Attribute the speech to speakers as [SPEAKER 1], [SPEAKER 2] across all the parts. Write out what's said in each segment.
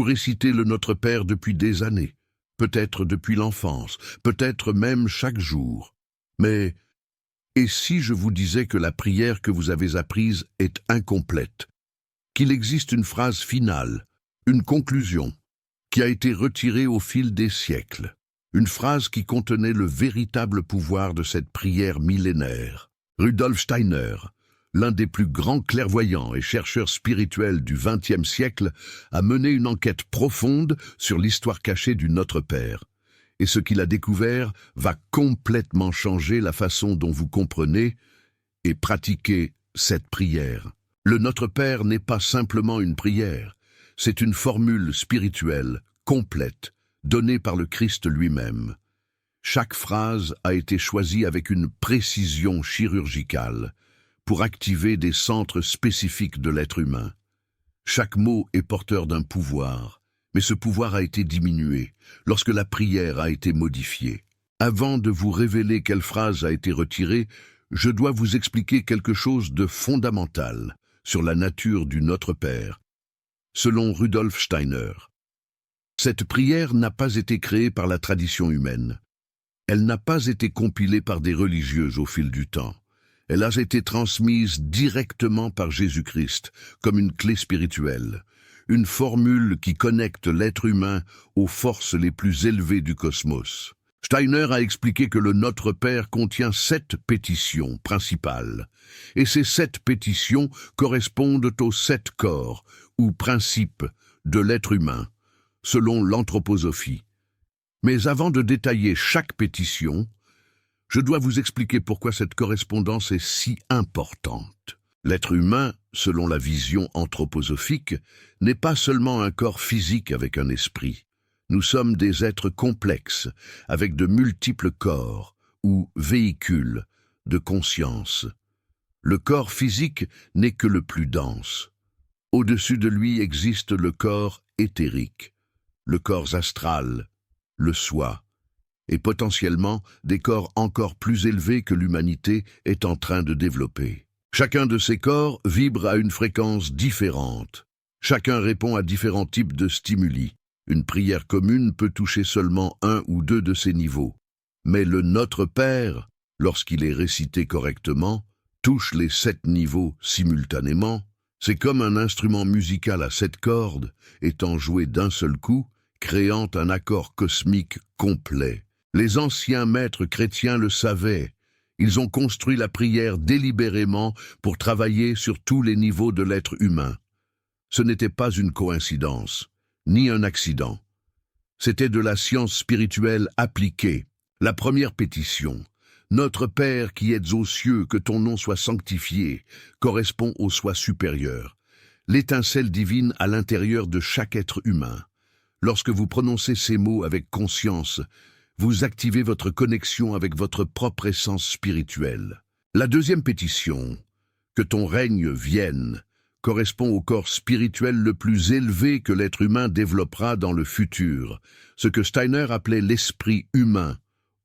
[SPEAKER 1] récitez le Notre Père depuis des années, peut-être depuis l'enfance, peut-être même chaque jour. Mais, et si je vous disais que la prière que vous avez apprise est incomplète, qu'il existe une phrase finale, une conclusion, qui a été retirée au fil des siècles, une phrase qui contenait le véritable pouvoir de cette prière millénaire. Rudolf Steiner, l'un des plus grands clairvoyants et chercheurs spirituels du XXe siècle, a mené une enquête profonde sur l'histoire cachée du Notre Père. Et ce qu'il a découvert va complètement changer la façon dont vous comprenez et pratiquez cette prière. Le Notre Père n'est pas simplement une prière, c'est une formule spirituelle, complète, donnée par le Christ lui-même. Chaque phrase a été choisie avec une précision chirurgicale pour activer des centres spécifiques de l'être humain. Chaque mot est porteur d'un pouvoir, mais ce pouvoir a été diminué lorsque la prière a été modifiée. Avant de vous révéler quelle phrase a été retirée, je dois vous expliquer quelque chose de fondamental sur la nature du Notre Père. Selon Rudolf Steiner, cette prière n'a pas été créée par la tradition humaine. Elle n'a pas été compilée par des religieux au fil du temps. Elle a été transmise directement par Jésus-Christ comme une clé spirituelle, une formule qui connecte l'être humain aux forces les plus élevées du cosmos. Steiner a expliqué que le Notre Père contient 7 pétitions principales, et ces 7 pétitions correspondent aux 7 corps ou principes de l'être humain, selon l'anthroposophie. Mais avant de détailler chaque pétition, je dois vous expliquer pourquoi cette correspondance est si importante. L'être humain, selon la vision anthroposophique, n'est pas seulement un corps physique avec un esprit. Nous sommes des êtres complexes, avec de multiples corps, ou véhicules, de conscience. Le corps physique n'est que le plus dense. Au-dessus de lui existe le corps éthérique, le corps astral, le soi, et potentiellement des corps encore plus élevés que l'humanité est en train de développer. Chacun de ces corps vibre à une fréquence différente. Chacun répond à différents types de stimuli. Une prière commune peut toucher seulement 1 ou 2 de ces niveaux. Mais le Notre Père, lorsqu'il est récité correctement, touche les 7 niveaux simultanément. C'est comme un instrument musical à 7 cordes, étant joué d'un seul coup, créant un accord cosmique complet. Les anciens maîtres chrétiens le savaient. Ils ont construit la prière délibérément pour travailler sur tous les niveaux de l'être humain. Ce n'était pas une coïncidence, ni un accident. C'était de la science spirituelle appliquée. La première pétition, « Notre Père qui êtes aux cieux, que ton nom soit sanctifié », correspond au soi supérieur, l'étincelle divine à l'intérieur de chaque être humain. Lorsque vous prononcez ces mots avec conscience, vous activez votre connexion avec votre propre essence spirituelle. La deuxième pétition, « Que ton règne vienne », correspond au corps spirituel le plus élevé que l'être humain développera dans le futur, ce que Steiner appelait l'esprit humain,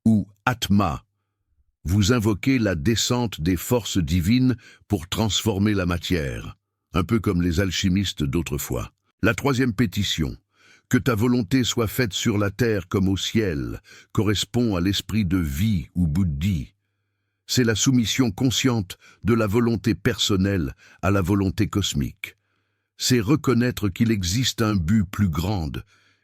[SPEAKER 1] ou Atma. Vous invoquez la descente des forces divines pour transformer la matière, un peu comme les alchimistes d'autrefois. La troisième pétition, « Que ta volonté soit faite sur la terre comme au ciel », correspond à l'esprit de vie ou buddhi. C'est la soumission consciente de la volonté personnelle à la volonté cosmique. C'est reconnaître qu'il existe un but plus grand,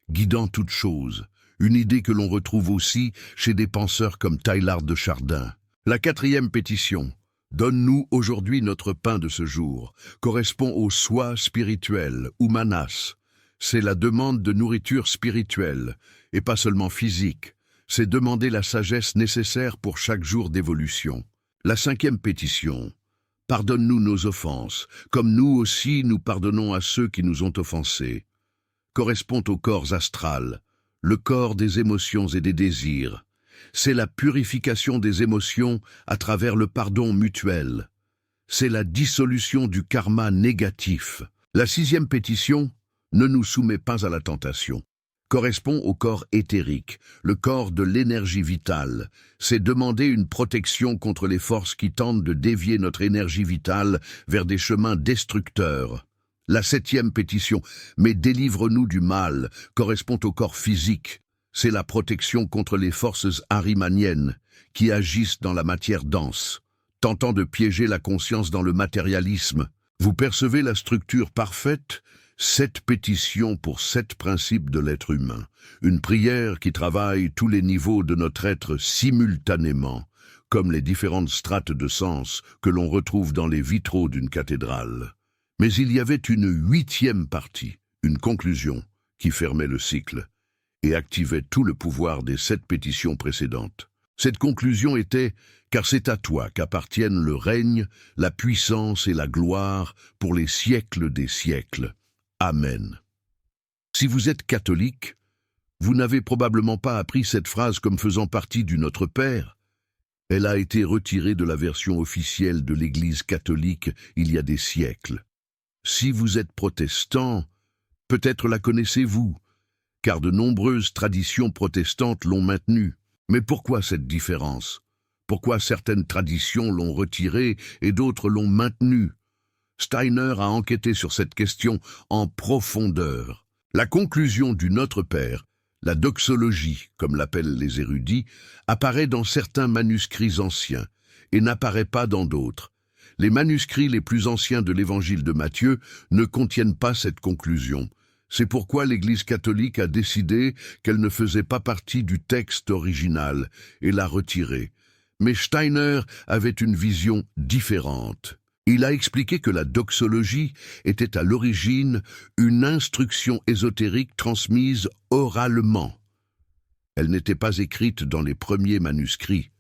[SPEAKER 1] guidant toute chose, une idée que l'on retrouve aussi chez des penseurs comme Teilhard de Chardin. La quatrième pétition, « Donne-nous aujourd'hui notre pain de ce jour », correspond au soi spirituel, ou manas. C'est la demande de nourriture spirituelle, et pas seulement physique. C'est demander la sagesse nécessaire pour chaque jour d'évolution. La cinquième pétition, « Pardonne-nous nos offenses, comme nous aussi nous pardonnons à ceux qui nous ont offensés », correspond au corps astral, le corps des émotions et des désirs. C'est la purification des émotions à travers le pardon mutuel. C'est la dissolution du karma négatif. La sixième pétition, « Ne nous soumets pas à la tentation », correspond au corps éthérique, le corps de l'énergie vitale. C'est demander une protection contre les forces qui tentent de dévier notre énergie vitale vers des chemins destructeurs. La 7e pétition, « Mais délivre-nous du mal », correspond au corps physique. C'est la protection contre les forces arimaniennes qui agissent dans la matière dense, tentant de piéger la conscience dans le matérialisme. Vous percevez la structure parfaite? 7 pétitions pour 7 principes de l'être humain. Une prière qui travaille tous les niveaux de notre être simultanément, comme les différentes strates de sens que l'on retrouve dans les vitraux d'une cathédrale. Mais il y avait une 8e partie, une conclusion, qui fermait le cycle et activait tout le pouvoir des 7 pétitions précédentes. Cette conclusion était « Car c'est à toi qu'appartiennent le règne, la puissance et la gloire pour les siècles des siècles. Amen. » Si vous êtes catholique, vous n'avez probablement pas appris cette phrase comme faisant partie du Notre Père. Elle a été retirée de la version officielle de l'Église catholique il y a des siècles. Si vous êtes protestant, peut-être la connaissez-vous, car de nombreuses traditions protestantes l'ont maintenue. Mais pourquoi cette différence? Pourquoi certaines traditions l'ont retirée et d'autres l'ont maintenue? Steiner a enquêté sur cette question en profondeur. La conclusion du Notre Père, la doxologie, comme l'appellent les érudits, apparaît dans certains manuscrits anciens et n'apparaît pas dans d'autres. Les manuscrits les plus anciens de l'Évangile de Matthieu ne contiennent pas cette conclusion. C'est pourquoi l'Église catholique a décidé qu'elle ne faisait pas partie du texte original et l'a retirée. Mais Steiner avait une vision différente. Il a expliqué que la doxologie était à l'origine une instruction ésotérique transmise oralement. Elle n'était pas écrite dans les premiers manuscrits,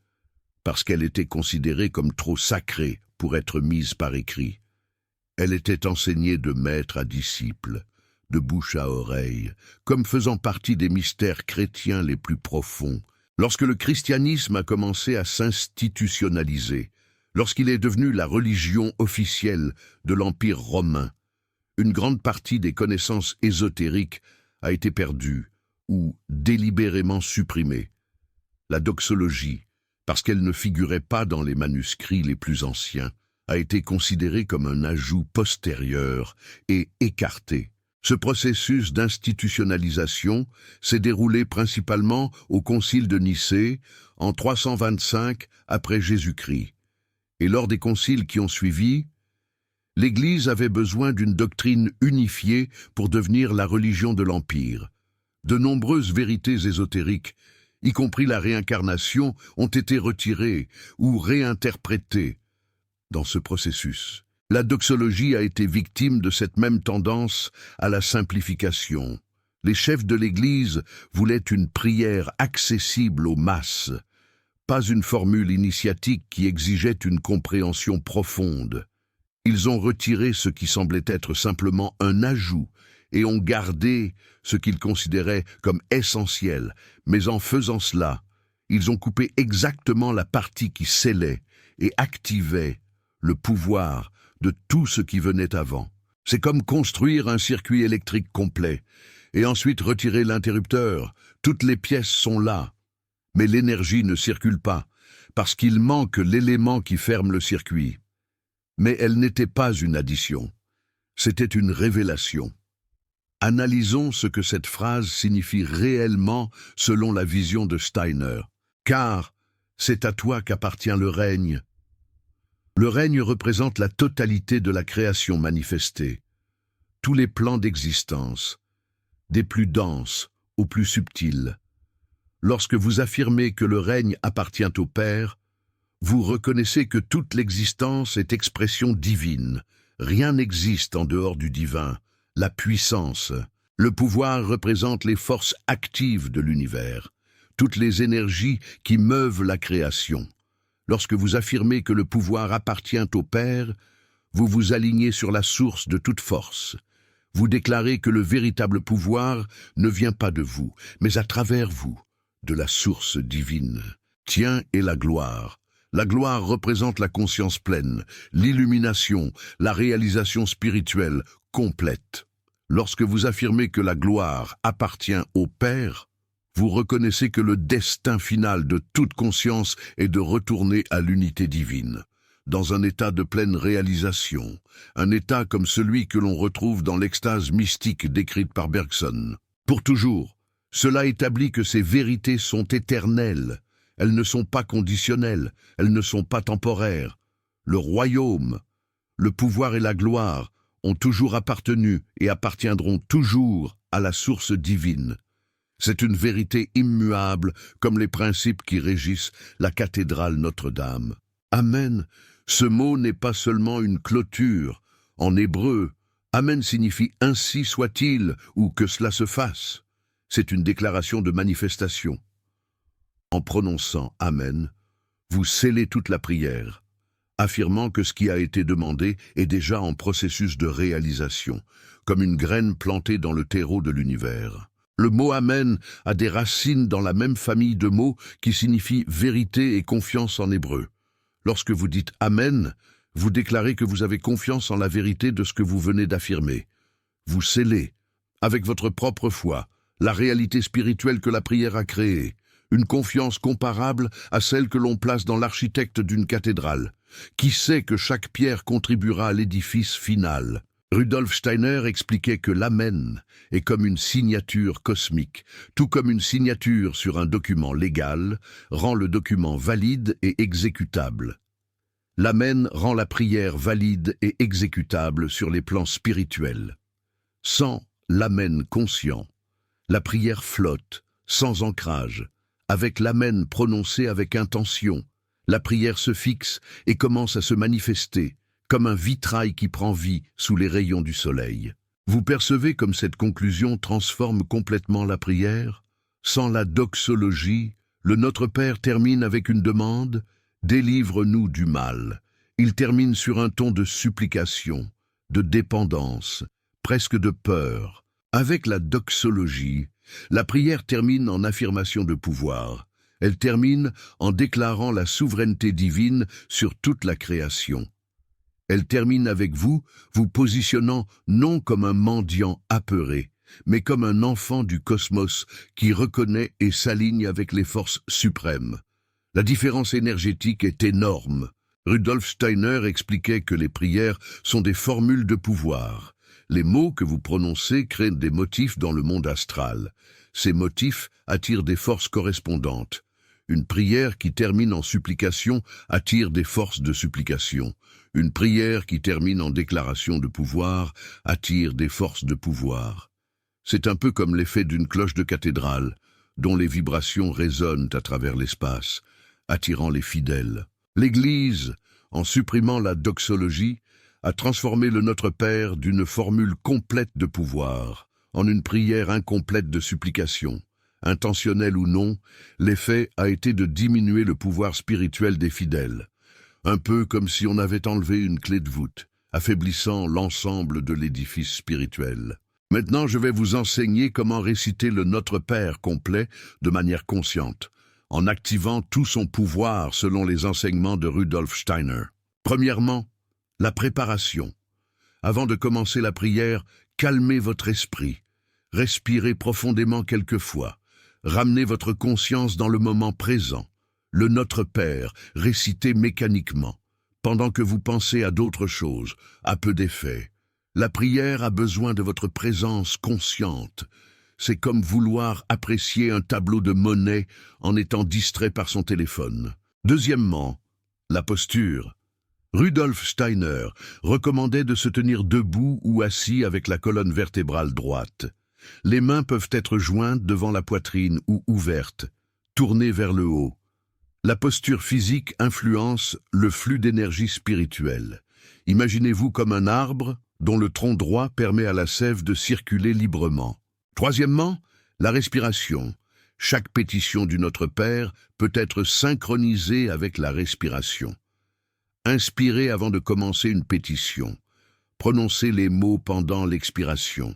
[SPEAKER 1] parce qu'elle était considérée comme trop sacrée pour être mise par écrit. Elle était enseignée de maître à disciple, de bouche à oreille, comme faisant partie des mystères chrétiens les plus profonds. Lorsque le christianisme a commencé à s'institutionnaliser, lorsqu'il est devenu la religion officielle de l'Empire romain, une grande partie des connaissances ésotériques a été perdue ou délibérément supprimée. La doxologie, parce qu'elle ne figurait pas dans les manuscrits les plus anciens, a été considérée comme un ajout postérieur et écartée. Ce processus d'institutionnalisation s'est déroulé principalement au Concile de Nicée en 325 après Jésus-Christ. Et lors des conciles qui ont suivi, l'Église avait besoin d'une doctrine unifiée pour devenir la religion de l'Empire. De nombreuses vérités ésotériques, y compris la réincarnation, ont été retirées ou réinterprétées dans ce processus. La doxologie a été victime de cette même tendance à la simplification. Les chefs de l'Église voulaient une prière accessible aux masses, pas une formule initiatique qui exigeait une compréhension profonde. Ils ont retiré ce qui semblait être simplement un ajout et ont gardé ce qu'ils considéraient comme essentiel, mais en faisant cela, ils ont coupé exactement la partie qui scellait et activait le pouvoir de tout ce qui venait avant. C'est comme construire un circuit électrique complet et ensuite retirer l'interrupteur. Toutes les pièces sont là, mais l'énergie ne circule pas parce qu'il manque l'élément qui ferme le circuit. Mais elle n'était pas une addition, c'était une révélation. Analysons ce que cette phrase signifie réellement selon la vision de Steiner. Car c'est à toi qu'appartient le règne. Le règne représente la totalité de la création manifestée, tous les plans d'existence, des plus denses aux plus subtils. Lorsque vous affirmez que le règne appartient au Père, vous reconnaissez que toute l'existence est expression divine. Rien n'existe en dehors du divin. La puissance, le pouvoir représente les forces actives de l'univers, toutes les énergies qui meuvent la création. Lorsque vous affirmez que le pouvoir appartient au Père, vous vous alignez sur la source de toute force. Vous déclarez que le véritable pouvoir ne vient pas de vous, mais à travers vous, de la source divine. Tien est la gloire. La gloire représente la conscience pleine, l'illumination, la réalisation spirituelle complète. Lorsque vous affirmez que la gloire appartient au Père, vous reconnaissez que le destin final de toute conscience est de retourner à l'unité divine. dans un état de pleine réalisation, un état comme celui que l'on retrouve dans l'extase mystique décrite par Bergson. Pour toujours, cela établit que ces vérités sont éternelles, elles ne sont pas conditionnelles, elles ne sont pas temporaires. Le royaume, le pouvoir et la gloire ont toujours appartenu et appartiendront toujours à la source divine. C'est une vérité immuable comme les principes qui régissent la cathédrale Notre-Dame. Amen. Ce mot n'est pas seulement une clôture. En hébreu, Amen signifie « ainsi soit-il » ou « que cela se fasse ». C'est une déclaration de manifestation. En prononçant « Amen », vous scellez toute la prière, affirmant que ce qui a été demandé est déjà en processus de réalisation, comme une graine plantée dans le terreau de l'univers. Le mot « Amen » a des racines dans la même famille de mots qui signifient « vérité » et « confiance » en hébreu. Lorsque vous dites « Amen », vous déclarez que vous avez confiance en la vérité de ce que vous venez d'affirmer. Vous scellez, avec votre propre foi, la réalité spirituelle que la prière a créée, une confiance comparable à celle que l'on place dans l'architecte d'une cathédrale, qui sait que chaque pierre contribuera à l'édifice final. Rudolf Steiner expliquait que l'Amen est comme une signature cosmique, tout comme une signature sur un document légal rend le document valide et exécutable. L'Amen rend la prière valide et exécutable sur les plans spirituels. Sans l'Amen conscient, la prière flotte, sans ancrage. Avec l'Amen prononcé avec intention, la prière se fixe et commence à se manifester, comme un vitrail qui prend vie sous les rayons du soleil. Vous percevez comme cette conclusion transforme complètement la prière? Sans la doxologie, le Notre Père termine avec une demande « Délivre-nous du mal ». Il termine sur un ton de supplication, de dépendance, presque de peur. Avec la doxologie, la prière termine en affirmation de pouvoir. Elle termine en déclarant la souveraineté divine sur toute la création. Elle termine avec vous, vous positionnant non comme un mendiant apeuré, mais comme un enfant du cosmos qui reconnaît et s'aligne avec les forces suprêmes. La différence énergétique est énorme. Rudolf Steiner expliquait que les prières sont des formules de pouvoir. Les mots que vous prononcez créent des motifs dans le monde astral. Ces motifs attirent des forces correspondantes. Une prière qui termine en supplication attire des forces de supplication. Une prière qui termine en déclaration de pouvoir attire des forces de pouvoir. C'est un peu comme l'effet d'une cloche de cathédrale, dont les vibrations résonnent à travers l'espace, attirant les fidèles. L'Église, en supprimant la doxologie, a transformé le Notre Père d'une formule complète de pouvoir en une prière incomplète de supplication. Intentionnel ou non, l'effet a été de diminuer le pouvoir spirituel des fidèles, un peu comme si on avait enlevé une clé de voûte, affaiblissant l'ensemble de l'édifice spirituel. Maintenant, je vais vous enseigner comment réciter le Notre Père complet de manière consciente, en activant tout son pouvoir selon les enseignements de Rudolf Steiner. Premièrement, la préparation. Avant de commencer la prière, calmez votre esprit. Respirez profondément quelquefois. Ramenez votre conscience dans le moment présent. Le Notre Père, récitez mécaniquement, pendant que vous pensez à d'autres choses, à peu d'effet. La prière a besoin de votre présence consciente. C'est comme vouloir apprécier un tableau de Monet en étant distrait par son téléphone. Deuxièmement, la posture. Rudolf Steiner recommandait de se tenir debout ou assis avec la colonne vertébrale droite. Les mains peuvent être jointes devant la poitrine ou ouvertes, tournées vers le haut. La posture physique influence le flux d'énergie spirituelle. Imaginez-vous comme un arbre dont le tronc droit permet à la sève de circuler librement. Troisièmement, la respiration. Chaque pétition du Notre Père peut être synchronisée avec la respiration. Inspirez avant de commencer une pétition. Prononcez les mots pendant l'expiration.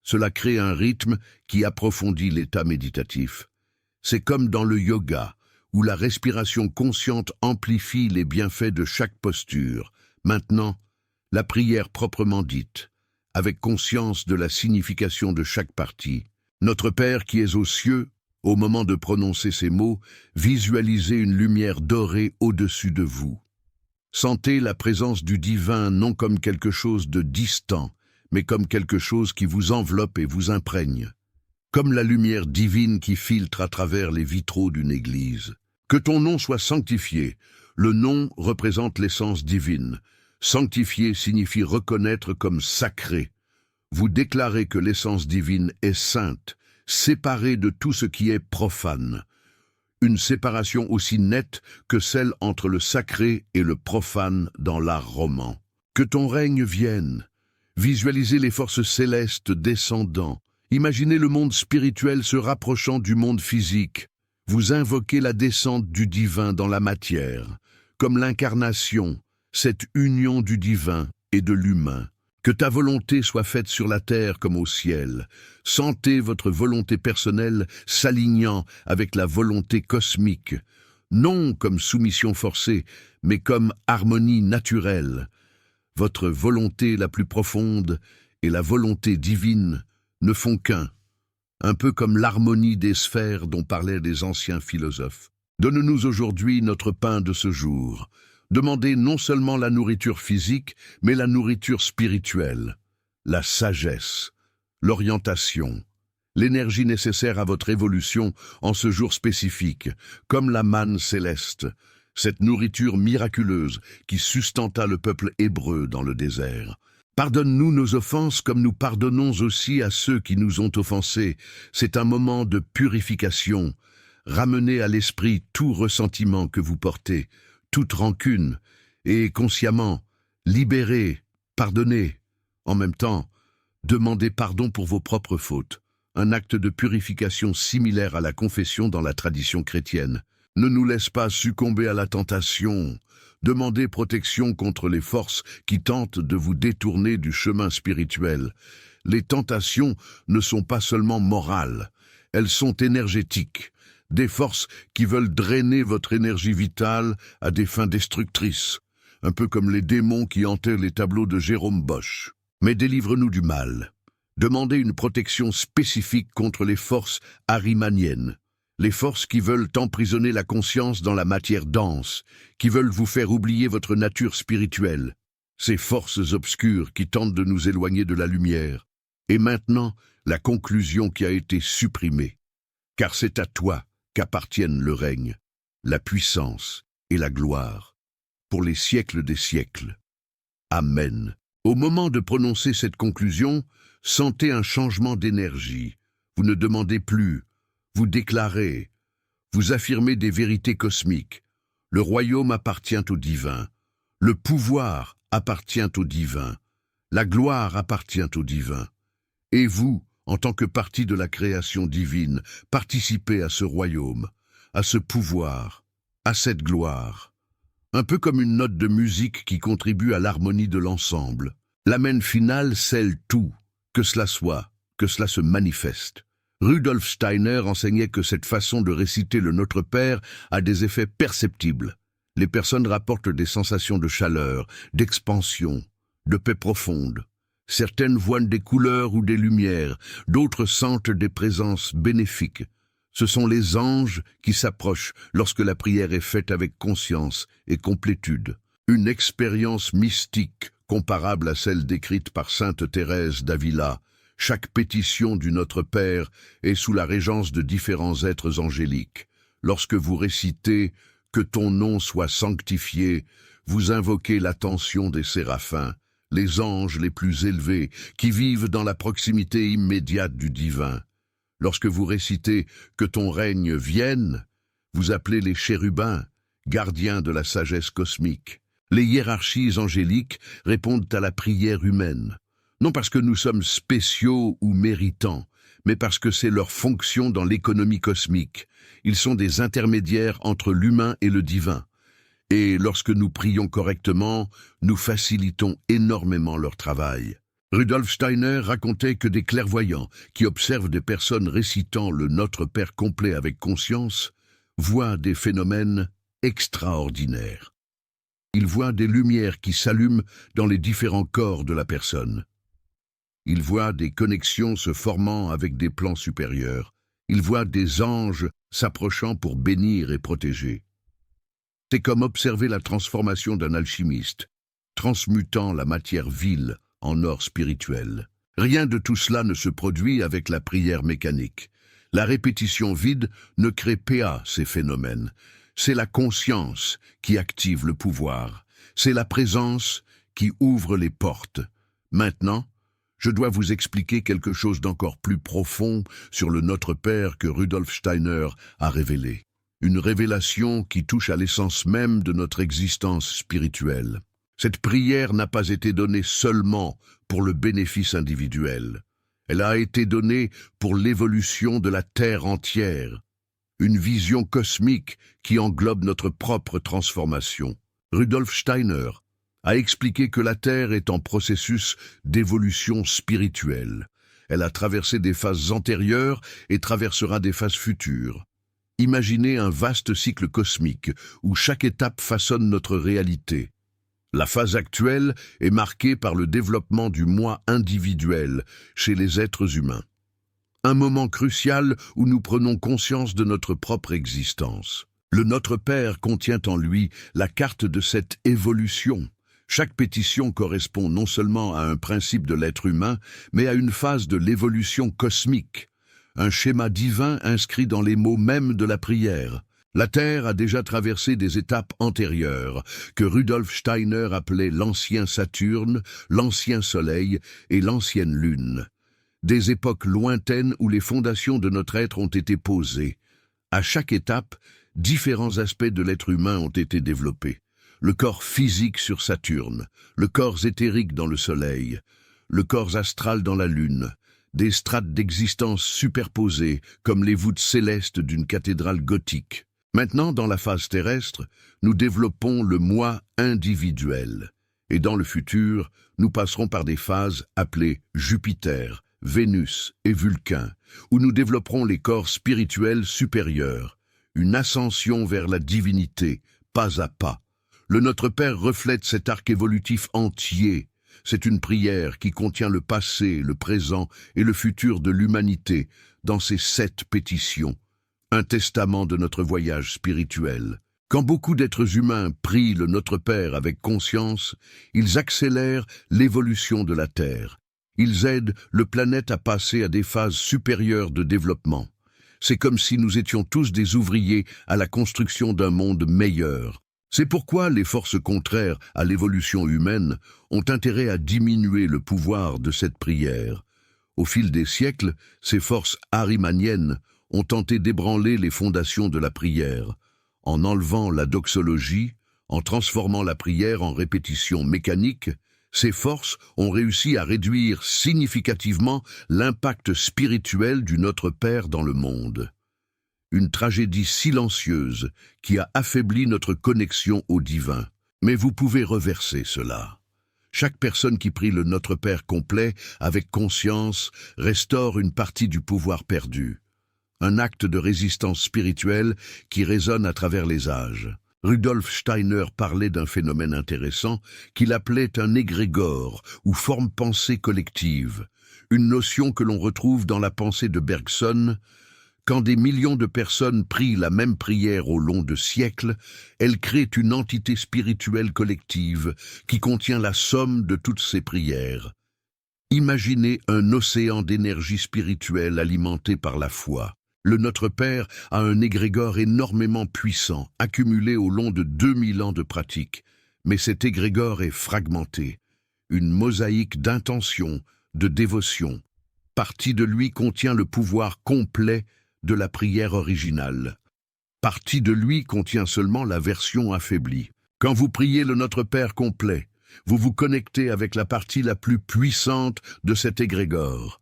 [SPEAKER 1] Cela crée un rythme qui approfondit l'état méditatif. C'est comme dans le yoga, où la respiration consciente amplifie les bienfaits de chaque posture. Maintenant, la prière proprement dite, avec conscience de la signification de chaque partie. Notre Père qui es aux cieux, au moment de prononcer ces mots, visualisez une lumière dorée au-dessus de vous. Sentez la présence du divin non comme quelque chose de distant, mais comme quelque chose qui vous enveloppe et vous imprègne. Comme la lumière divine qui filtre à travers les vitraux d'une église. Que ton nom soit sanctifié. Le nom représente l'essence divine. Sanctifié signifie reconnaître comme sacré. Vous déclarez que l'essence divine est sainte, séparée de tout ce qui est profane. Une séparation aussi nette que celle entre le sacré et le profane dans l'art roman. Que ton règne vienne. Visualisez les forces célestes descendant. Imaginez le monde spirituel se rapprochant du monde physique. Vous invoquez la descente du divin dans la matière, comme l'incarnation, cette union du divin et de l'humain. Que ta volonté soit faite sur la terre comme au ciel. Sentez votre volonté personnelle s'alignant avec la volonté cosmique, non comme soumission forcée, mais comme harmonie naturelle. Votre volonté la plus profonde et la volonté divine ne font qu'un, un peu comme l'harmonie des sphères dont parlaient les anciens philosophes. Donne-nous aujourd'hui notre pain de ce jour. Demandez non seulement la nourriture physique, mais la nourriture spirituelle, la sagesse, l'orientation, l'énergie nécessaire à votre évolution en ce jour spécifique, comme la manne céleste, cette nourriture miraculeuse qui sustenta le peuple hébreu dans le désert. Pardonne-nous nos offenses comme nous pardonnons aussi à ceux qui nous ont offensés. C'est un moment de purification. Ramenez à l'esprit tout ressentiment que vous portez, toute rancune, et consciemment, libérez, pardonnez. En même temps, demandez pardon pour vos propres fautes, un acte de purification similaire à la confession dans la tradition chrétienne. Ne nous laisse pas succomber à la tentation. Demandez protection contre les forces qui tentent de vous détourner du chemin spirituel. Les tentations ne sont pas seulement morales, elles sont énergétiques. Des forces qui veulent drainer votre énergie vitale à des fins destructrices, un peu comme les démons qui hantaient les tableaux de Jérôme Bosch. Mais délivre-nous du mal. Demandez une protection spécifique contre les forces arimaniennes, les forces qui veulent emprisonner la conscience dans la matière dense, qui veulent vous faire oublier votre nature spirituelle, ces forces obscures qui tentent de nous éloigner de la lumière. Et maintenant, la conclusion qui a été supprimée. Car c'est à toi qu'appartiennent le règne, la puissance et la gloire, pour les siècles des siècles. Amen. Au moment de prononcer cette conclusion, sentez un changement d'énergie. Vous ne demandez plus, vous déclarez, vous affirmez des vérités cosmiques. Le royaume appartient au divin, le pouvoir appartient au divin, la gloire appartient au divin. Et vous, en tant que partie de la création divine, participez à ce royaume, à ce pouvoir, à cette gloire. Un peu comme une note de musique qui contribue à l'harmonie de l'ensemble. L'amen final scelle tout, que cela soit, que cela se manifeste. Rudolf Steiner enseignait que cette façon de réciter le Notre Père a des effets perceptibles. Les personnes rapportent des sensations de chaleur, d'expansion, de paix profonde. Certaines voient des couleurs ou des lumières, d'autres sentent des présences bénéfiques. Ce sont les anges qui s'approchent lorsque la prière est faite avec conscience et complétude. Une expérience mystique comparable à celle décrite par sainte Thérèse d'Avila. Chaque pétition du Notre Père est sous la régence de différents êtres angéliques. Lorsque vous récitez « Que ton nom soit sanctifié », vous invoquez l'attention des séraphins, les anges les plus élevés, qui vivent dans la proximité immédiate du divin. Lorsque vous récitez « Que ton règne vienne », vous appelez les chérubins, gardiens de la sagesse cosmique. Les hiérarchies angéliques répondent à la prière humaine, non parce que nous sommes spéciaux ou méritants, mais parce que c'est leur fonction dans l'économie cosmique. Ils sont des intermédiaires entre l'humain et le divin. Et lorsque nous prions correctement, nous facilitons énormément leur travail. Rudolf Steiner racontait que des clairvoyants qui observent des personnes récitant le Notre Père complet avec conscience voient des phénomènes extraordinaires. Ils voient des lumières qui s'allument dans les différents corps de la personne. Ils voient des connexions se formant avec des plans supérieurs. Ils voient des anges s'approchant pour bénir et protéger. C'est comme observer la transformation d'un alchimiste, transmutant la matière vile en or spirituel. Rien de tout cela ne se produit avec la prière mécanique. La répétition vide ne crée pas ces phénomènes. C'est la conscience qui active le pouvoir. C'est la présence qui ouvre les portes. Maintenant, je dois vous expliquer quelque chose d'encore plus profond sur le Notre Père que Rudolf Steiner a révélé. Une révélation qui touche à l'essence même de notre existence spirituelle. Cette prière n'a pas été donnée seulement pour le bénéfice individuel. Elle a été donnée pour l'évolution de la Terre entière. Une vision cosmique qui englobe notre propre transformation. Rudolf Steiner a expliqué que la Terre est en processus d'évolution spirituelle. Elle a traversé des phases antérieures et traversera des phases futures. Imaginez un vaste cycle cosmique où chaque étape façonne notre réalité. La phase actuelle est marquée par le développement du moi individuel chez les êtres humains. Un moment crucial où nous prenons conscience de notre propre existence. Le Notre Père contient en lui la carte de cette évolution. Chaque pétition correspond non seulement à un principe de l'être humain, mais à une phase de l'évolution cosmique. Un schéma divin inscrit dans les mots mêmes de la prière. La Terre a déjà traversé des étapes antérieures, que Rudolf Steiner appelait l'ancien Saturne, l'ancien Soleil et l'ancienne Lune. Des époques lointaines où les fondations de notre être ont été posées. À chaque étape, différents aspects de l'être humain ont été développés. Le corps physique sur Saturne, le corps éthérique dans le Soleil, le corps astral dans la Lune, des strates d'existence superposées comme les voûtes célestes d'une cathédrale gothique. Maintenant, dans la phase terrestre, nous développons le moi individuel. Et dans le futur, nous passerons par des phases appelées Jupiter, Vénus et Vulcain, où nous développerons les corps spirituels supérieurs, une ascension vers la divinité, pas à pas. Le Notre Père reflète cet arc évolutif entier. C'est une prière qui contient le passé, le présent et le futur de l'humanité dans ces 7 pétitions. Un testament de notre voyage spirituel. Quand beaucoup d'êtres humains prient le Notre Père avec conscience, ils accélèrent l'évolution de la Terre. Ils aident le planète à passer à des phases supérieures de développement. C'est comme si nous étions tous des ouvriers à la construction d'un monde meilleur. C'est pourquoi les forces contraires à l'évolution humaine ont intérêt à diminuer le pouvoir de cette prière. Au fil des siècles, ces forces arimaniennes ont tenté d'ébranler les fondations de la prière, en enlevant la doxologie, en transformant la prière en répétition mécanique. Ces forces ont réussi à réduire significativement l'impact spirituel du Notre Père dans le monde. Une tragédie silencieuse qui a affaibli notre connexion au divin. Mais vous pouvez reverser cela. Chaque personne qui prie le Notre Père complet, avec conscience, restaure une partie du pouvoir perdu. Un acte de résistance spirituelle qui résonne à travers les âges. Rudolf Steiner parlait d'un phénomène intéressant qu'il appelait un égrégore ou forme pensée collective, une notion que l'on retrouve dans la pensée de Bergson. Quand des millions de personnes prient la même prière au long de siècles, elle crée une entité spirituelle collective qui contient la somme de toutes ces prières. Imaginez un océan d'énergie spirituelle alimenté par la foi. Le Notre Père a un égrégore énormément puissant, accumulé au long de 2000 ans de pratique, mais cet égrégore est fragmenté. Une mosaïque d'intention, de dévotion. Partie de lui contient le pouvoir complet de la prière originale. Partie de lui contient seulement la version affaiblie. Quand vous priez le Notre Père complet, vous vous connectez avec la partie la plus puissante de cet égrégore.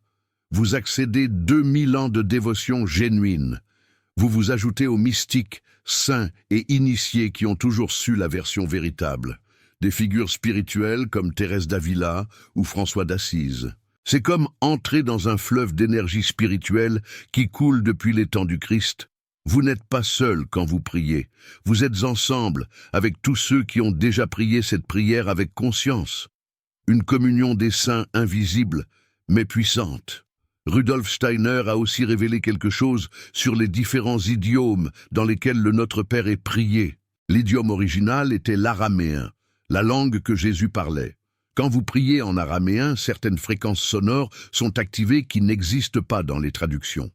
[SPEAKER 1] Vous accédez 2000 ans de dévotion génuine. Vous vous ajoutez aux mystiques, saints et initiés qui ont toujours su la version véritable. Des figures spirituelles comme Thérèse d'Avila ou François d'Assise. C'est comme entrer dans un fleuve d'énergie spirituelle qui coule depuis les temps du Christ. Vous n'êtes pas seul quand vous priez. Vous êtes ensemble avec tous ceux qui ont déjà prié cette prière avec conscience. Une communion des saints invisible, mais puissante. Rudolf Steiner a aussi révélé quelque chose sur les différents idiomes dans lesquels le Notre Père est prié. L'idiome original était l'araméen, la langue que Jésus parlait. Quand vous priez en araméen, certaines fréquences sonores sont activées qui n'existent pas dans les traductions.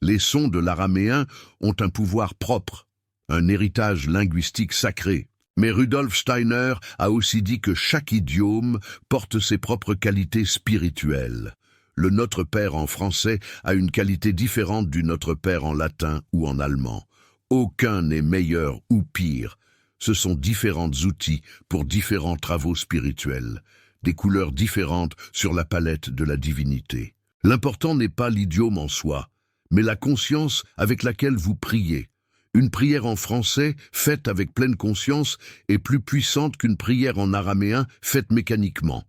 [SPEAKER 1] Les sons de l'araméen ont un pouvoir propre, un héritage linguistique sacré. Mais Rudolf Steiner a aussi dit que chaque idiome porte ses propres qualités spirituelles. Le Notre Père en français a une qualité différente du Notre Père en latin ou en allemand. Aucun n'est meilleur ou pire. Ce sont différents outils pour différents travaux spirituels, des couleurs différentes sur la palette de la divinité. L'important n'est pas l'idiome en soi, mais la conscience avec laquelle vous priez. Une prière en français, faite avec pleine conscience, est plus puissante qu'une prière en araméen, faite mécaniquement.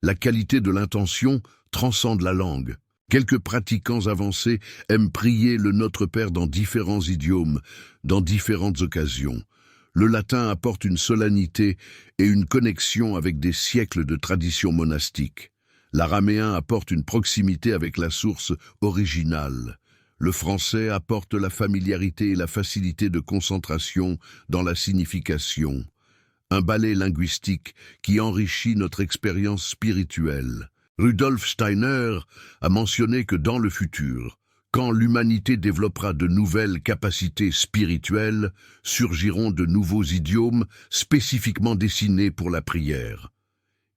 [SPEAKER 1] La qualité de l'intention transcende la langue. Quelques pratiquants avancés aiment prier le Notre Père dans différents idiomes, dans différentes occasions. Le latin apporte une solennité et une connexion avec des siècles de tradition monastique. L'araméen apporte une proximité avec la source originale. Le français apporte la familiarité et la facilité de concentration dans la signification. Un ballet linguistique qui enrichit notre expérience spirituelle. Rudolf Steiner a mentionné que dans le futur, quand l'humanité développera de nouvelles capacités spirituelles, surgiront de nouveaux idiomes spécifiquement dessinés pour la prière.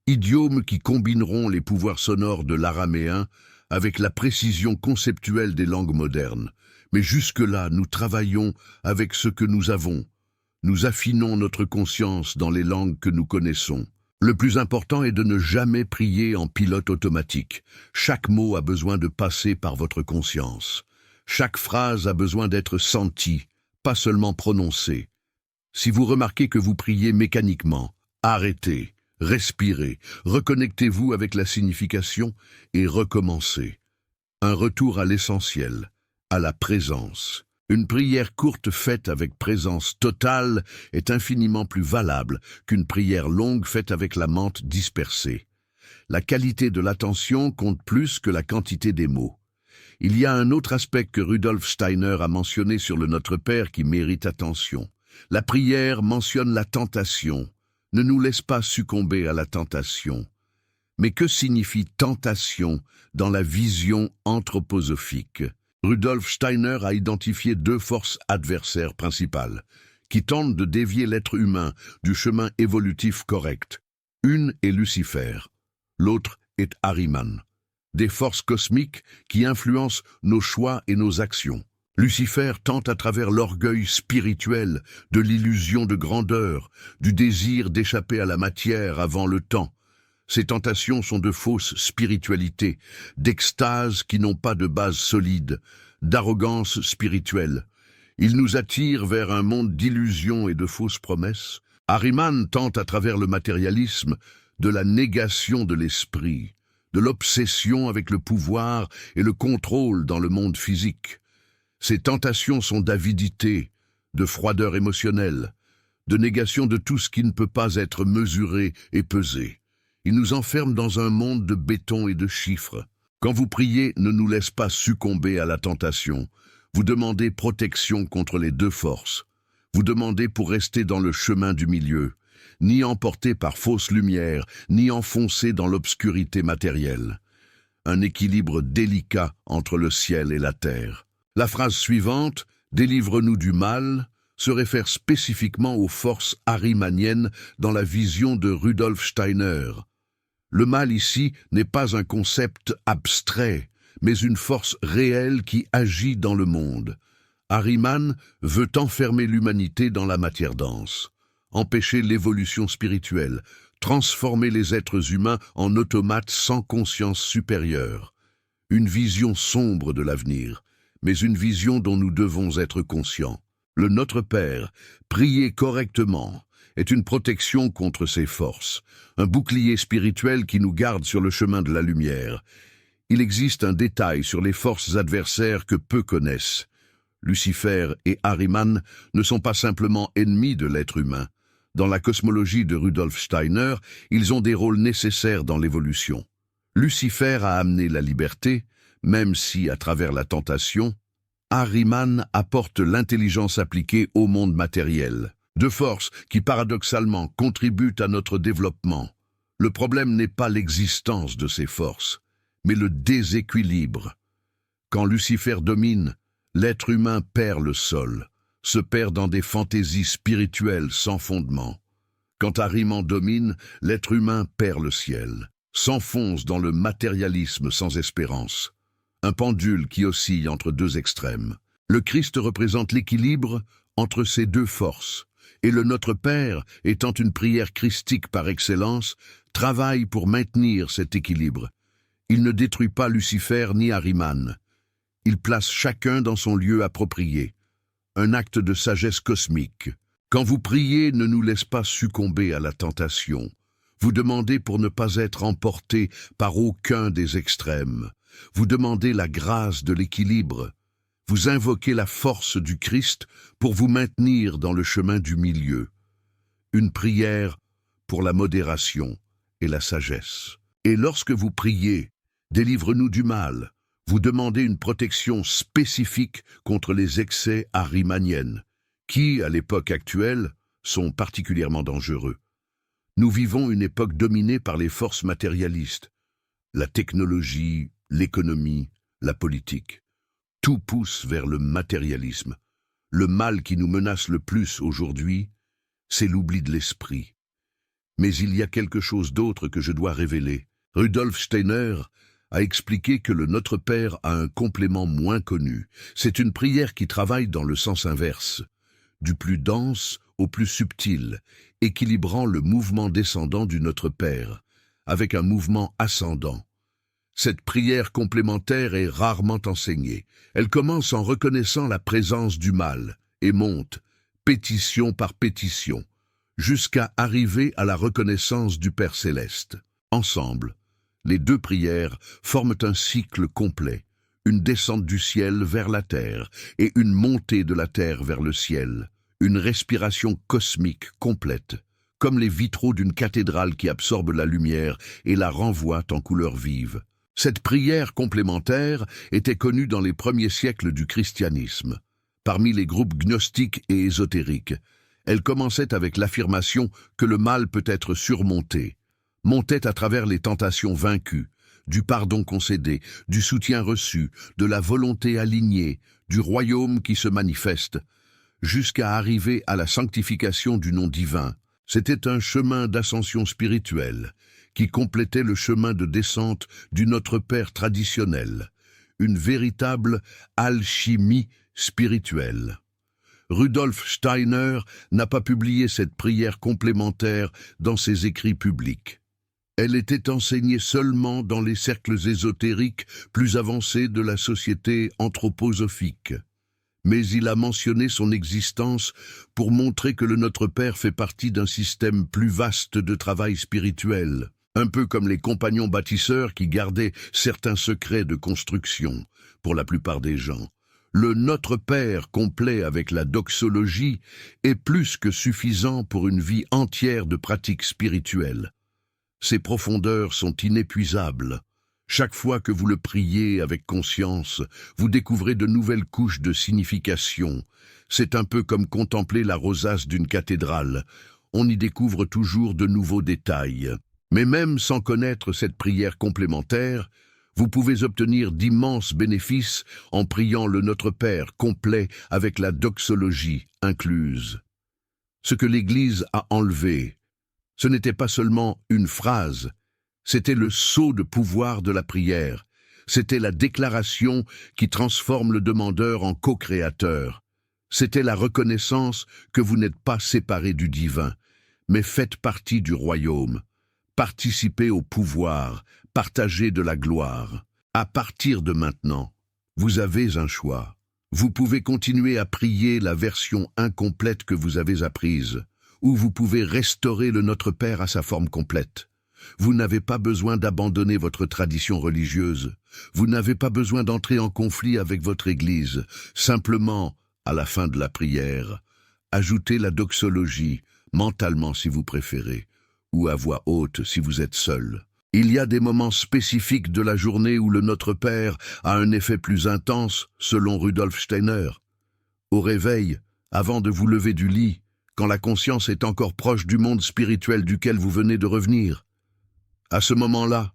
[SPEAKER 1] Idiomes qui combineront les pouvoirs sonores de l'araméen avec la précision conceptuelle des langues modernes. Mais jusque-là, nous travaillons avec ce que nous avons. Nous affinons notre conscience dans les langues que nous connaissons. Le plus important est de ne jamais prier en pilote automatique. Chaque mot a besoin de passer par votre conscience. Chaque phrase a besoin d'être sentie, pas seulement prononcée. Si vous remarquez que vous priez mécaniquement, arrêtez, respirez, reconnectez-vous avec la signification et recommencez. Un retour à l'essentiel, à la présence. Une prière courte faite avec présence totale est infiniment plus valable qu'une prière longue faite avec la mente dispersée. La qualité de l'attention compte plus que la quantité des mots. Il y a un autre aspect que Rudolf Steiner a mentionné sur le Notre Père qui mérite attention. La prière mentionne la tentation. Ne nous laisse pas succomber à la tentation. Mais que signifie tentation dans la vision anthroposophique ? Rudolf Steiner a identifié deux forces adversaires principales, qui tentent de dévier l'être humain du chemin évolutif correct. Une est Lucifer, l'autre est Ahriman. Des forces cosmiques qui influencent nos choix et nos actions. Lucifer tente à travers l'orgueil spirituel, de l'illusion de grandeur, du désir d'échapper à la matière avant le temps. Ces tentations sont de fausses spiritualités, d'extases qui n'ont pas de base solide, d'arrogance spirituelle. Il nous attire vers un monde d'illusions et de fausses promesses. Ahriman tente à travers le matérialisme de la négation de l'esprit, de l'obsession avec le pouvoir et le contrôle dans le monde physique. Ces tentations sont d'avidité, de froideur émotionnelle, de négation de tout ce qui ne peut pas être mesuré et pesé. Il nous enferme dans un monde de béton et de chiffres. Quand vous priez, ne nous laisse pas succomber à la tentation. Vous demandez protection contre les deux forces. Vous demandez pour rester dans le chemin du milieu, ni emporté par fausse lumière, ni enfoncé dans l'obscurité matérielle. Un équilibre délicat entre le ciel et la terre. La phrase suivante, « Délivre-nous du mal », se réfère spécifiquement aux forces ahrimaniennes dans la vision de Rudolf Steiner. Le mal ici n'est pas un concept abstrait, mais une force réelle qui agit dans le monde. Ahriman veut enfermer l'humanité dans la matière dense, empêcher l'évolution spirituelle, transformer les êtres humains en automates sans conscience supérieure. Une vision sombre de l'avenir, mais une vision dont nous devons être conscients. Le Notre Père, prier correctement, est une protection contre ces forces, un bouclier spirituel qui nous garde sur le chemin de la lumière. Il existe un détail sur les forces adversaires que peu connaissent. Lucifer et Ahriman ne sont pas simplement ennemis de l'être humain. Dans la cosmologie de Rudolf Steiner, ils ont des rôles nécessaires dans l'évolution. Lucifer a amené la liberté, même si, à travers la tentation, Ahriman apporte l'intelligence appliquée au monde matériel. Deux forces qui paradoxalement contribuent à notre développement. Le problème n'est pas l'existence de ces forces, mais le déséquilibre. Quand Lucifer domine, l'être humain perd le sol, se perd dans des fantaisies spirituelles sans fondement. Quand Ahriman domine, l'être humain perd le ciel, s'enfonce dans le matérialisme sans espérance. Un pendule qui oscille entre deux extrêmes. Le Christ représente l'équilibre entre ces deux forces, et le Notre Père, étant une prière christique par excellence, travaille pour maintenir cet équilibre. Il ne détruit pas Lucifer ni Ahriman. Il place chacun dans son lieu approprié. Un acte de sagesse cosmique. Quand vous priez, ne nous laisse pas succomber à la tentation. Vous demandez pour ne pas être emporté par aucun des extrêmes. Vous demandez la grâce de l'équilibre. Vous invoquez la force du Christ pour vous maintenir dans le chemin du milieu. Une prière pour la modération et la sagesse. Et lorsque vous priez, délivre-nous du mal. Vous demandez une protection spécifique contre les excès ahrimaniennes, qui, à l'époque actuelle, sont particulièrement dangereux. Nous vivons une époque dominée par les forces matérialistes. La technologie, l'économie, la politique. Tout pousse vers le matérialisme. Le mal qui nous menace le plus aujourd'hui, c'est l'oubli de l'esprit. Mais il y a quelque chose d'autre que je dois révéler. Rudolf Steiner a expliqué que le Notre Père a un complément moins connu. C'est une prière qui travaille dans le sens inverse, du plus dense au plus subtil, équilibrant le mouvement descendant du Notre Père, avec un mouvement ascendant. Cette prière complémentaire est rarement enseignée. Elle commence en reconnaissant la présence du mal et monte, pétition par pétition, jusqu'à arriver à la reconnaissance du Père Céleste. Ensemble, les deux prières forment un cycle complet, une descente du ciel vers la terre et une montée de la terre vers le ciel, une respiration cosmique complète, comme les vitraux d'une cathédrale qui absorbe la lumière et la renvoie en couleurs vives. Cette prière complémentaire était connue dans les premiers siècles du christianisme. Parmi les groupes gnostiques et ésotériques, elle commençait avec l'affirmation que le mal peut être surmonté, montait à travers les tentations vaincues, du pardon concédé, du soutien reçu, de la volonté alignée, du royaume qui se manifeste, jusqu'à arriver à la sanctification du nom divin. C'était un chemin d'ascension spirituelle qui complétait le chemin de descente du Notre Père traditionnel, une véritable alchimie spirituelle. Rudolf Steiner n'a pas publié cette prière complémentaire dans ses écrits publics. Elle était enseignée seulement dans les cercles ésotériques plus avancés de la société anthroposophique. Mais il a mentionné son existence pour montrer que le Notre Père fait partie d'un système plus vaste de travail spirituel, un peu comme les compagnons bâtisseurs qui gardaient certains secrets de construction, pour la plupart des gens. Le Notre Père complet avec la doxologie est plus que suffisant pour une vie entière de pratiques spirituelles. Ses profondeurs sont inépuisables. Chaque fois que vous le priez avec conscience, vous découvrez de nouvelles couches de signification. C'est un peu comme contempler la rosace d'une cathédrale. On y découvre toujours de nouveaux détails. Mais même sans connaître cette prière complémentaire, vous pouvez obtenir d'immenses bénéfices en priant le Notre Père complet avec la doxologie incluse. Ce que l'Église a enlevé, ce n'était pas seulement une phrase, c'était le sceau de pouvoir de la prière, c'était la déclaration qui transforme le demandeur en co-créateur, c'était la reconnaissance que vous n'êtes pas séparé du divin, mais faites partie du royaume, participez au pouvoir, partagez de la gloire. À partir de maintenant, vous avez un choix. Vous pouvez continuer à prier la version incomplète que vous avez apprise, ou vous pouvez restaurer le Notre Père à sa forme complète. Vous n'avez pas besoin d'abandonner votre tradition religieuse. Vous n'avez pas besoin d'entrer en conflit avec votre Église. Simplement, à la fin de la prière, ajoutez la doxologie, mentalement si vous préférez, ou à voix haute si vous êtes seul. Il y a des moments spécifiques de la journée où le Notre Père a un effet plus intense, selon Rudolf Steiner. Au réveil, avant de vous lever du lit, quand la conscience est encore proche du monde spirituel duquel vous venez de revenir. À ce moment-là,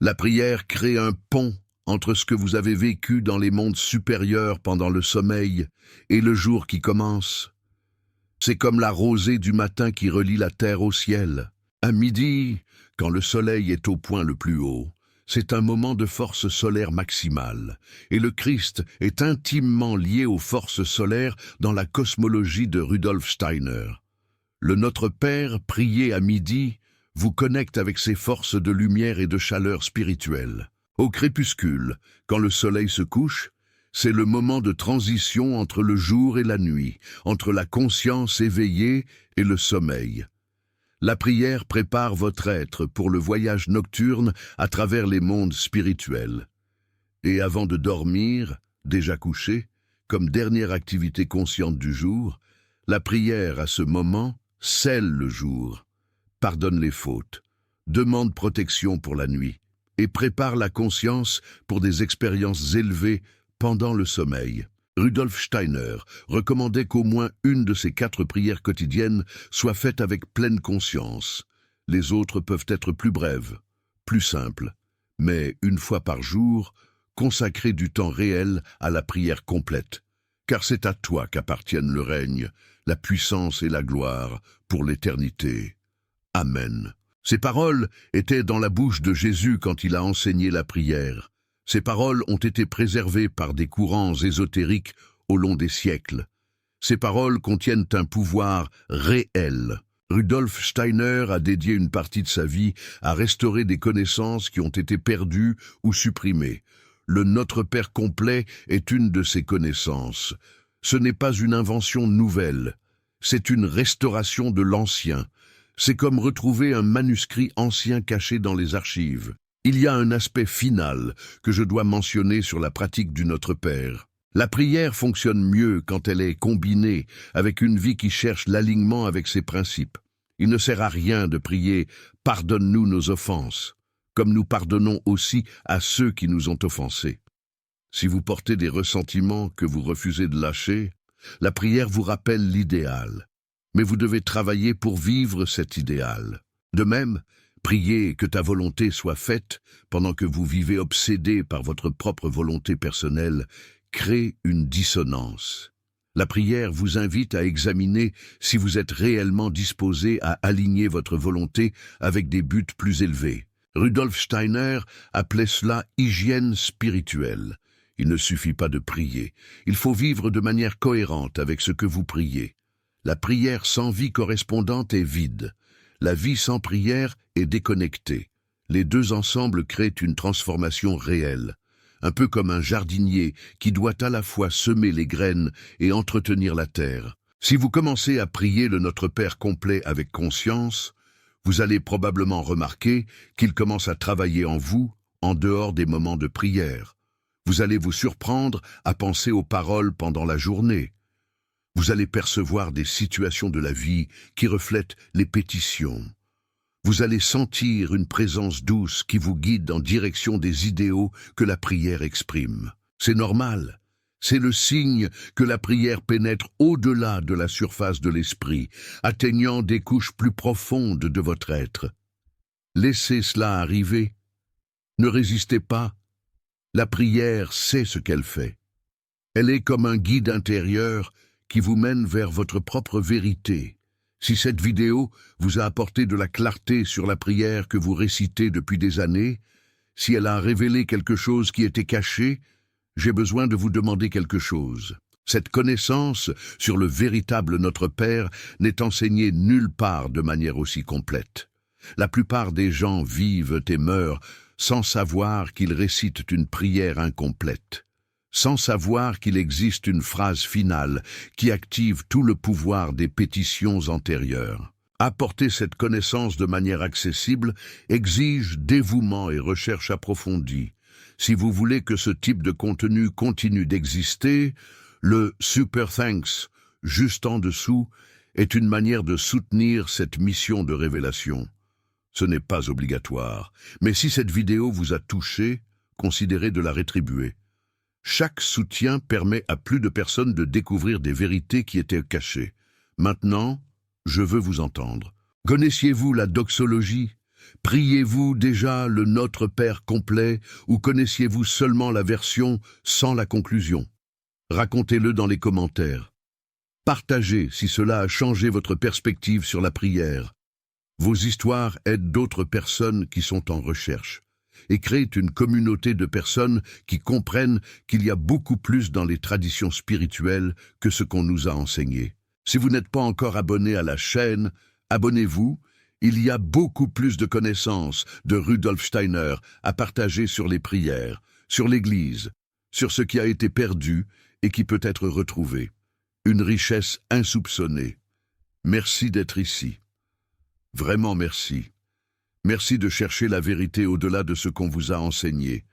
[SPEAKER 1] la prière crée un pont entre ce que vous avez vécu dans les mondes supérieurs pendant le sommeil et le jour qui commence. C'est comme la rosée du matin qui relie la terre au ciel. À midi, quand le soleil est au point le plus haut, c'est un moment de force solaire maximale, et le Christ est intimement lié aux forces solaires dans la cosmologie de Rudolf Steiner. Le Notre Père, prié à midi, vous connecte avec ces forces de lumière et de chaleur spirituelle. Au crépuscule, quand le soleil se couche, c'est le moment de transition entre le jour et la nuit, entre la conscience éveillée et le sommeil. La prière prépare votre être pour le voyage nocturne à travers les mondes spirituels. Et avant de dormir, déjà couché, comme dernière activité consciente du jour, la prière à ce moment scelle le jour, pardonne les fautes, demande protection pour la nuit et prépare la conscience pour des expériences élevées pendant le sommeil. Rudolf Steiner recommandait qu'au moins une de ces 4 prières quotidiennes soit faite avec pleine conscience. Les autres peuvent être plus brèves, plus simples, mais une fois par jour, consacrer du temps réel à la prière complète, car c'est à toi qu'appartiennent le règne, la puissance et la gloire pour l'éternité. Amen. Ces paroles étaient dans la bouche de Jésus quand il a enseigné la prière. Ces paroles ont été préservées par des courants ésotériques au long des siècles. Ces paroles contiennent un pouvoir réel. Rudolf Steiner a dédié une partie de sa vie à restaurer des connaissances qui ont été perdues ou supprimées. Le Notre Père complet est une de ces connaissances. Ce n'est pas une invention nouvelle, c'est une restauration de l'ancien. C'est comme retrouver un manuscrit ancien caché dans les archives. Il y a un aspect final que je dois mentionner sur la pratique du Notre Père. La prière fonctionne mieux quand elle est combinée avec une vie qui cherche l'alignement avec ses principes. Il ne sert à rien de prier « Pardonne-nous nos offenses », comme nous pardonnons aussi à ceux qui nous ont offensés. Si vous portez des ressentiments que vous refusez de lâcher, la prière vous rappelle l'idéal. Mais vous devez travailler pour vivre cet idéal. De même, priez que ta volonté soit faite pendant que vous vivez obsédé par votre propre volonté personnelle crée une dissonance. La prière vous invite à examiner si vous êtes réellement disposé à aligner votre volonté avec des buts plus élevés. Rudolf Steiner appelait cela hygiène spirituelle. Il ne suffit pas de prier, il faut vivre de manière cohérente avec ce que vous priez. La prière sans vie correspondante est vide. La vie sans prière est déconnectée. Les deux ensemble créent une transformation réelle, un peu comme un jardinier qui doit à la fois semer les graines et entretenir la terre. Si vous commencez à prier le Notre Père complet avec conscience, vous allez probablement remarquer qu'il commence à travailler en vous, en dehors des moments de prière. Vous allez vous surprendre à penser aux paroles pendant la journée. Vous allez percevoir des situations de la vie qui reflètent les pétitions. Vous allez sentir une présence douce qui vous guide en direction des idéaux que la prière exprime. C'est normal. C'est le signe que la prière pénètre au-delà de la surface de l'esprit, atteignant des couches plus profondes de votre être. Laissez cela arriver. Ne résistez pas. La prière sait ce qu'elle fait. Elle est comme un guide intérieur qui vous mène vers votre propre vérité. Si cette vidéo vous a apporté de la clarté sur la prière que vous récitez depuis des années, si elle a révélé quelque chose qui était caché, j'ai besoin de vous demander quelque chose. Cette connaissance sur le véritable Notre Père n'est enseignée nulle part de manière aussi complète. La plupart des gens vivent et meurent sans savoir qu'ils récitent une prière incomplète, sans savoir qu'il existe une phrase finale qui active tout le pouvoir des pétitions antérieures. Apporter cette connaissance de manière accessible exige dévouement et recherche approfondie. Si vous voulez que ce type de contenu continue d'exister, le Super Thanks, juste en dessous, est une manière de soutenir cette mission de révélation. Ce n'est pas obligatoire, mais si cette vidéo vous a touché, considérez de la rétribuer. Chaque soutien permet à plus de personnes de découvrir des vérités qui étaient cachées. Maintenant, je veux vous entendre. Connaissiez-vous la doxologie? Priez-vous déjà le Notre Père complet ou connaissiez-vous seulement la version sans la conclusion? Racontez-le dans les commentaires. Partagez si cela a changé votre perspective sur la prière. Vos histoires aident d'autres personnes qui sont en recherche et créent une communauté de personnes qui comprennent qu'il y a beaucoup plus dans les traditions spirituelles que ce qu'on nous a enseigné. Si vous n'êtes pas encore abonné à la chaîne, abonnez-vous. Il y a beaucoup plus de connaissances de Rudolf Steiner à partager sur les prières, sur l'Église, sur ce qui a été perdu et qui peut être retrouvé. Une richesse insoupçonnée. Merci d'être ici. Vraiment merci. Merci de chercher la vérité au-delà de ce qu'on vous a enseigné,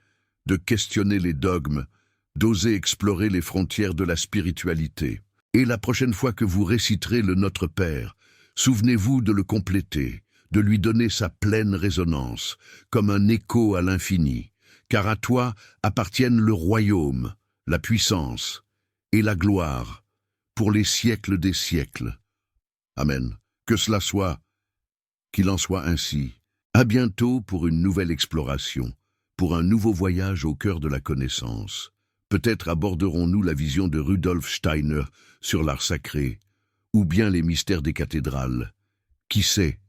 [SPEAKER 1] de questionner les dogmes, d'oser explorer les frontières de la spiritualité. Et la prochaine fois que vous réciterez le Notre Père, souvenez-vous de le compléter, de lui donner sa pleine résonance, comme un écho à l'infini, car à toi appartiennent le royaume, la puissance et la gloire, pour les siècles des siècles. Amen. Que cela soit, qu'il en soit ainsi. À bientôt pour une nouvelle exploration, pour un nouveau voyage au cœur de la connaissance. Peut-être aborderons-nous la vision de Rudolf Steiner sur l'art sacré, ou bien les mystères des cathédrales. Qui sait?